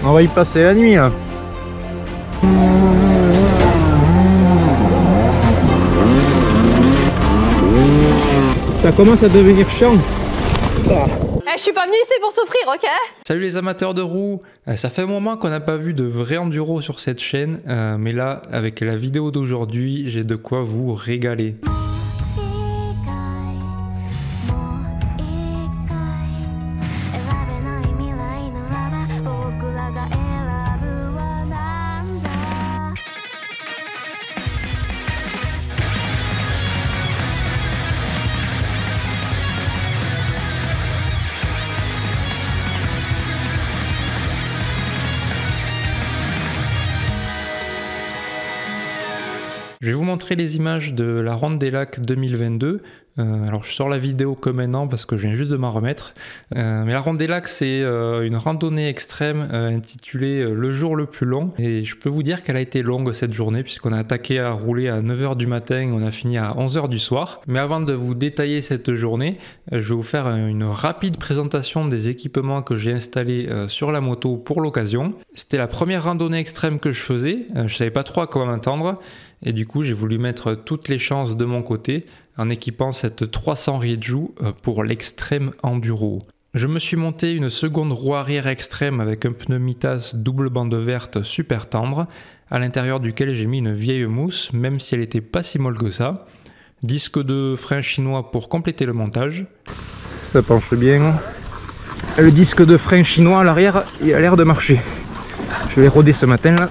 On va y passer la nuit là. Ça commence à devenir chiant. Je suis pas venue ici pour souffrir, ok? Salut les amateurs de roues, ça fait un moment qu'on n'a pas vu de vrai enduro sur cette chaîne, mais là, avec la vidéo d'aujourd'hui, j'ai de quoi vous régaler. Je vais vous montrer les images de la Ronde des Lacs 2022. Alors je sors la vidéo comme maintenant parce que je viens juste de m'en remettre. Mais la Ronde des Lacs, c'est une randonnée extrême intitulée Le jour le plus long. Et je peux vous dire qu'elle a été longue cette journée puisqu'on a attaqué à rouler à 9 h du matin, on a fini à 11 h du soir. Mais avant de vous détailler cette journée, je vais vous faire une rapide présentation des équipements que j'ai installés sur la moto pour l'occasion. C'était la première randonnée extrême que je faisais, je savais pas trop à quoi m'attendre. Et du coup, j'ai voulu mettre toutes les chances de mon côté en équipant cette 300 Riju pour l'extrême enduro. Je me suis monté une seconde roue arrière extrême avec un pneu Mitas double bande verte super tendre, à l'intérieur duquel j'ai mis une vieille mousse, même si elle n'était pas si molle que ça. Disque de frein chinois pour compléter le montage. Ça penche bien. Le disque de frein chinois à l'arrière, il a l'air de marcher. Je l'ai rodé ce matin là.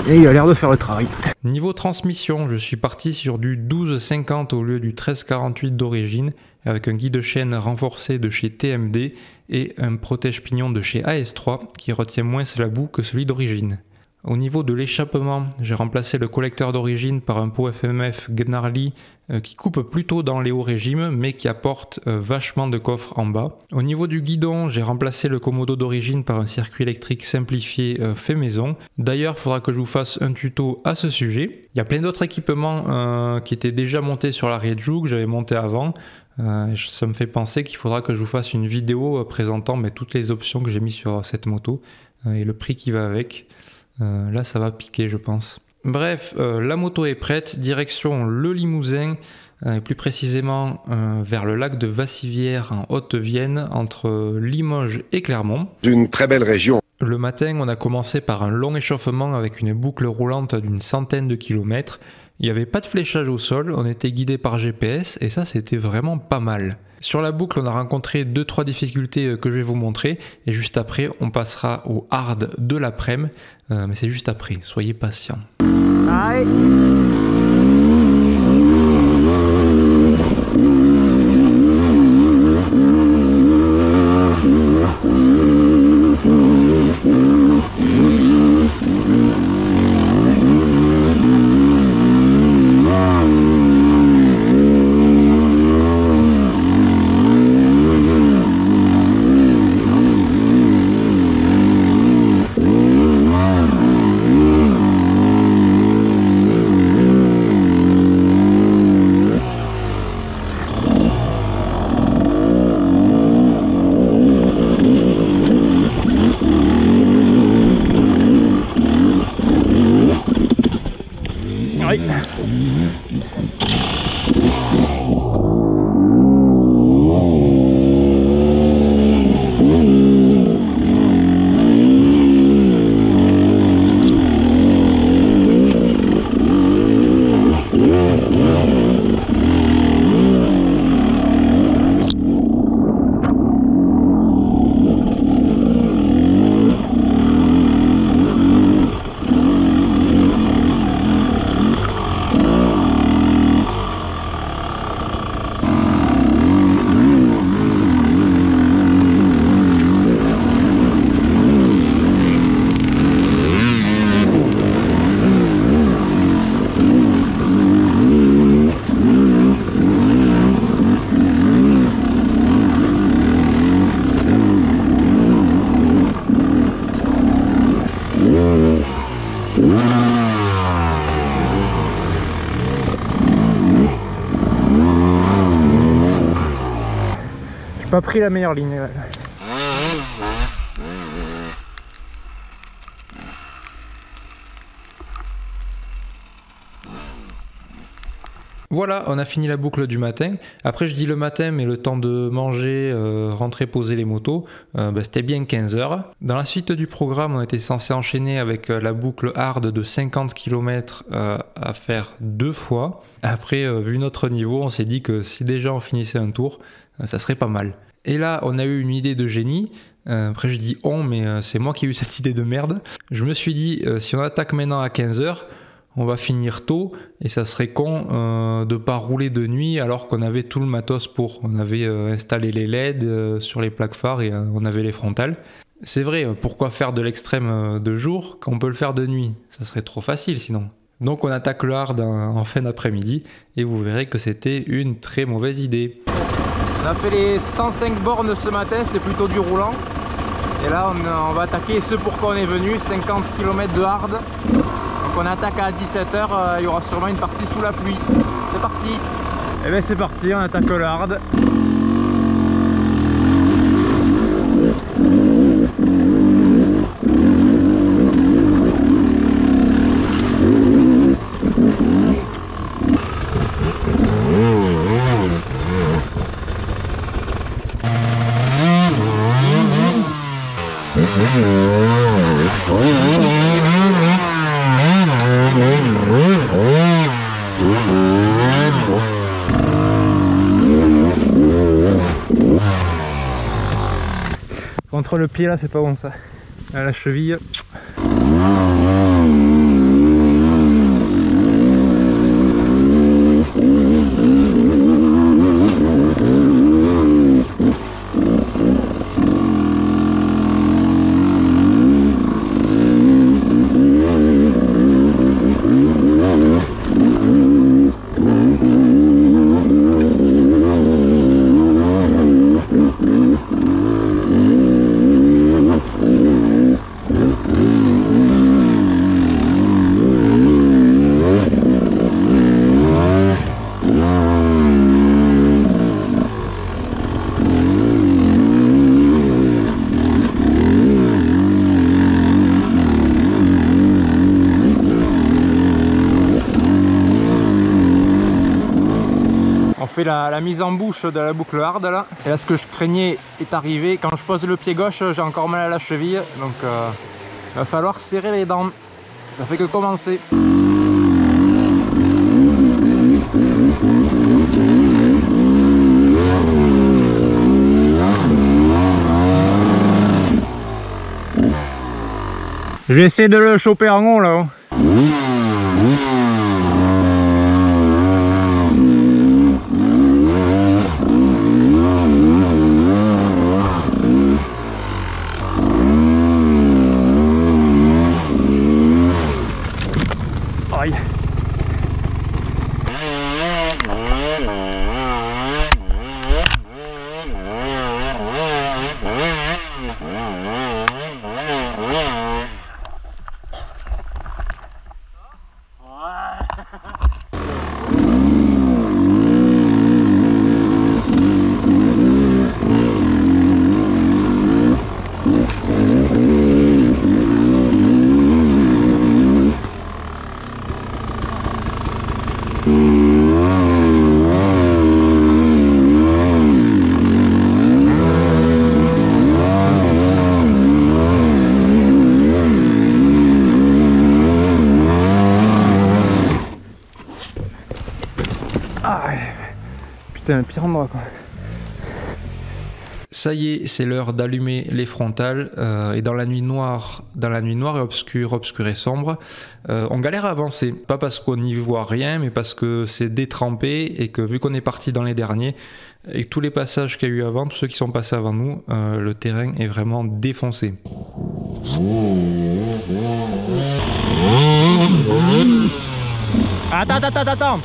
Et il a l'air de faire le travail. Niveau transmission, je suis parti sur du 12,50 au lieu du 13,48 d'origine, avec un guide chaîne renforcé de chez TMD et un protège-pignon de chez AS3 qui retient moins la boue que celui d'origine. Au niveau de l'échappement, j'ai remplacé le collecteur d'origine par un pot FMF Gnarly qui coupe plutôt dans les hauts régimes mais qui apporte vachement de coffre en bas. Au niveau du guidon, j'ai remplacé le Komodo d'origine par un circuit électrique simplifié fait maison. D'ailleurs, il faudra que je vous fasse un tuto à ce sujet. Il y a plein d'autres équipements qui étaient déjà montés sur la Riju que j'avais monté avant. Ça me fait penser qu'il faudra que je vous fasse une vidéo présentant toutes les options que j'ai mis sur cette moto et le prix qui va avec. Là ça va piquer je pense. Bref, la moto est prête, direction le Limousin, et plus précisément vers le lac de Vassivière en Haute-Vienne, entre Limoges et Clermont. Une très belle région. Le matin, on a commencé par un long échauffement avec une boucle roulante d'une centaine de kilomètres. Il n'y avait pas de fléchage au sol, on était guidé par GPS et ça c'était vraiment pas mal. Sur la boucle, on a rencontré 2-3 difficultés que je vais vous montrer et juste après, on passera au hard de l'après-midi, mais c'est juste après, soyez patients. Allez. J'ai pas pris la meilleure ligne. Voilà, on a fini la boucle du matin. Après, je dis le matin, mais le temps de manger, rentrer, poser les motos, c'était bien 15 heures. Dans la suite du programme, on était censé enchaîner avec la boucle hard de 50 km à faire 2 fois. Après, vu notre niveau, on s'est dit que si déjà on finissait un tour, ça serait pas mal. Et là, on a eu une idée de génie. Après, je dis on, mais c'est moi qui ai eu cette idée de merde. Je me suis dit, si on attaque maintenant à 15 heures, on va finir tôt et ça serait con de pas rouler de nuit alors qu'on avait tout le matos pour. On avait installé les LED sur les plaques phares et on avait les frontales. C'est vrai, pourquoi faire de l'extrême de jour quand on peut le faire de nuit? Ça serait trop facile sinon. Donc on attaque le hard en fin d'après-midi et vous verrez que c'était une très mauvaise idée. On a fait les 105 bornes ce matin, c'était plutôt du roulant. Et là on va attaquer ce pourquoi on est venu, 50 km de hard. Donc on attaque à 17h, il y aura sûrement une partie sous la pluie. C'est parti. Et bien c'est parti, on attaque le hard. Contre le pied là, c'est pas bon ça. À la cheville. On fait la mise en bouche de la boucle hard là. Et là ce que je craignais est arrivé. Quand je pose le pied gauche, j'ai encore mal à la cheville. Donc il va falloir serrer les dents. Ça fait que commencer. Je vais essayer de le choper en haut là-haut. Aïe. Ah, putain, un pire endroit quoi. Ça y est, c'est l'heure d'allumer les frontales et dans la nuit noire et obscure et sombre, on galère à avancer. Pas parce qu'on n'y voit rien, mais parce que c'est détrempé et que vu qu'on est parti dans les derniers et que tous les passages qu'il y a eu avant, tous ceux qui sont passés avant nous, le terrain est vraiment défoncé. Attends.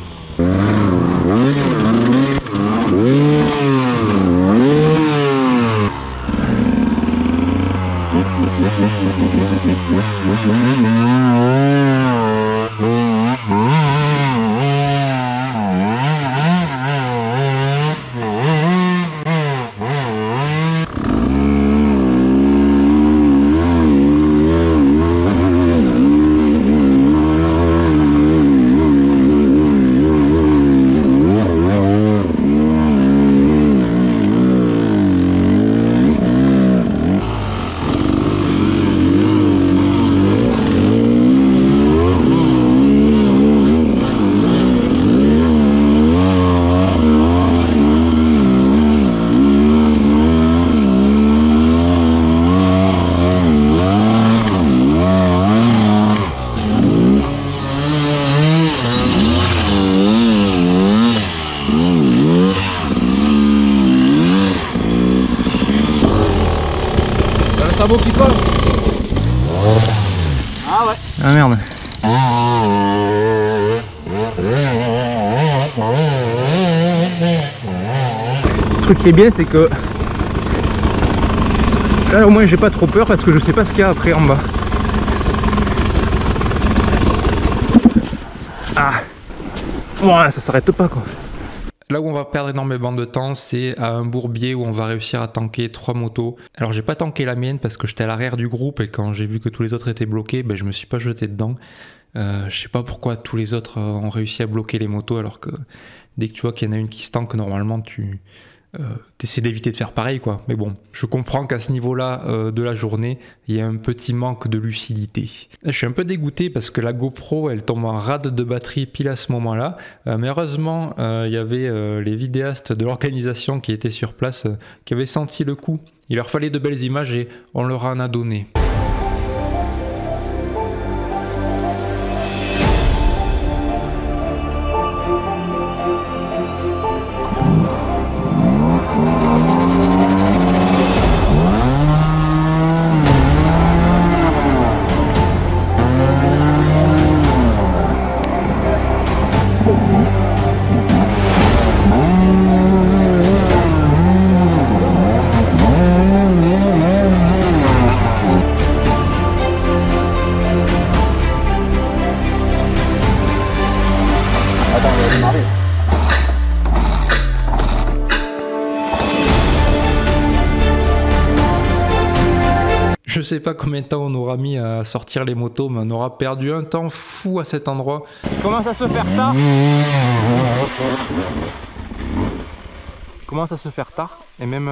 Ah ouais. Ah merde. Le truc qui est bien, c'est que là au moins j'ai pas trop peur parce que je sais pas ce qu'il y a après en bas. Ah ouais, ça s'arrête pas quoi. Là où on va perdre énormément de temps, c'est à un bourbier où on va réussir à tanker 3 motos. Alors j'ai pas tanké la mienne parce que j'étais à l'arrière du groupe et quand j'ai vu que tous les autres étaient bloqués, ben, je me suis pas jeté dedans. Je sais pas pourquoi tous les autres ont réussi à bloquer les motos alors que dès que tu vois qu'il y en a une qui se tanque, normalement tu essaies d'éviter de faire pareil quoi. Mais bon, je comprends qu'à ce niveau-là de la journée, il y a un petit manque de lucidité. Je suis un peu dégoûté parce que la GoPro elle tombe en rade de batterie pile à ce moment-là. Mais heureusement, il y avait les vidéastes de l'organisation qui étaient sur place, qui avaient senti le coup. Il leur fallait de belles images et on leur en a donné. Je sais pas combien de temps on aura mis à sortir les motos, mais on aura perdu un temps fou à cet endroit. Il commence à se faire tard. Il commence à se faire tard et même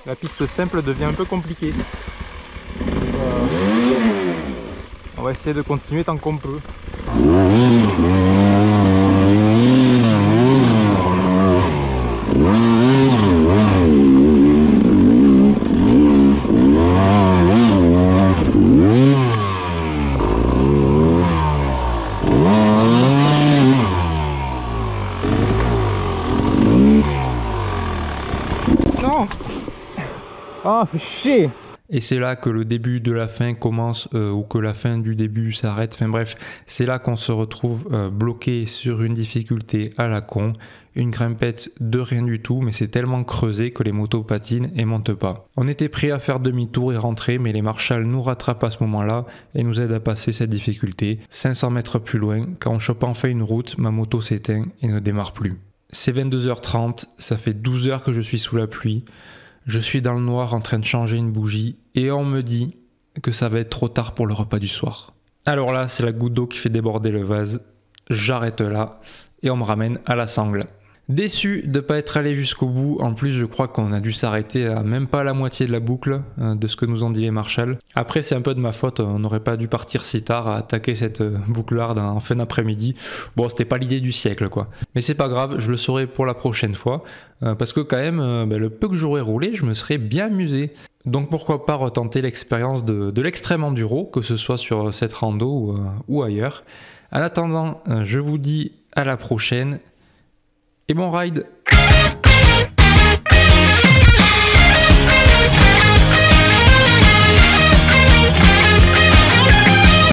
la piste simple devient un peu compliquée. On va essayer de continuer tant qu'on peut. Non. Oh, fait chier. Et c'est là que le début de la fin commence ou que la fin du début s'arrête. Enfin bref, c'est là qu'on se retrouve bloqué sur une difficulté à la con. Une grimpette de rien du tout, mais c'est tellement creusé que les motos patinent et montent pas. On était prêt à faire demi-tour et rentrer, mais les marshals nous rattrapent à ce moment-là et nous aident à passer cette difficulté. 500 mètres plus loin, quand on chope enfin une route, ma moto s'éteint et ne démarre plus. C'est 22h30, ça fait 12 heures que je suis sous la pluie. Je suis dans le noir en train de changer une bougie et on me dit que ça va être trop tard pour le repas du soir. Alors là, c'est la goutte d'eau qui fait déborder le vase. J'arrête là et on me ramène à la sangle. Déçu de ne pas être allé jusqu'au bout, en plus je crois qu'on a dû s'arrêter à même pas la moitié de la boucle de ce que nous ont dit les marshals. Après c'est un peu de ma faute, on n'aurait pas dû partir si tard à attaquer cette bouclarde en fin d'après-midi. Bon, c'était pas l'idée du siècle quoi. Mais c'est pas grave, je le saurai pour la prochaine fois, parce que quand même, le peu que j'aurais roulé, je me serais bien amusé. Donc pourquoi pas retenter l'expérience de l'extrême enduro, que ce soit sur cette rando ou ailleurs. En attendant, je vous dis à la prochaine. Et bon ride!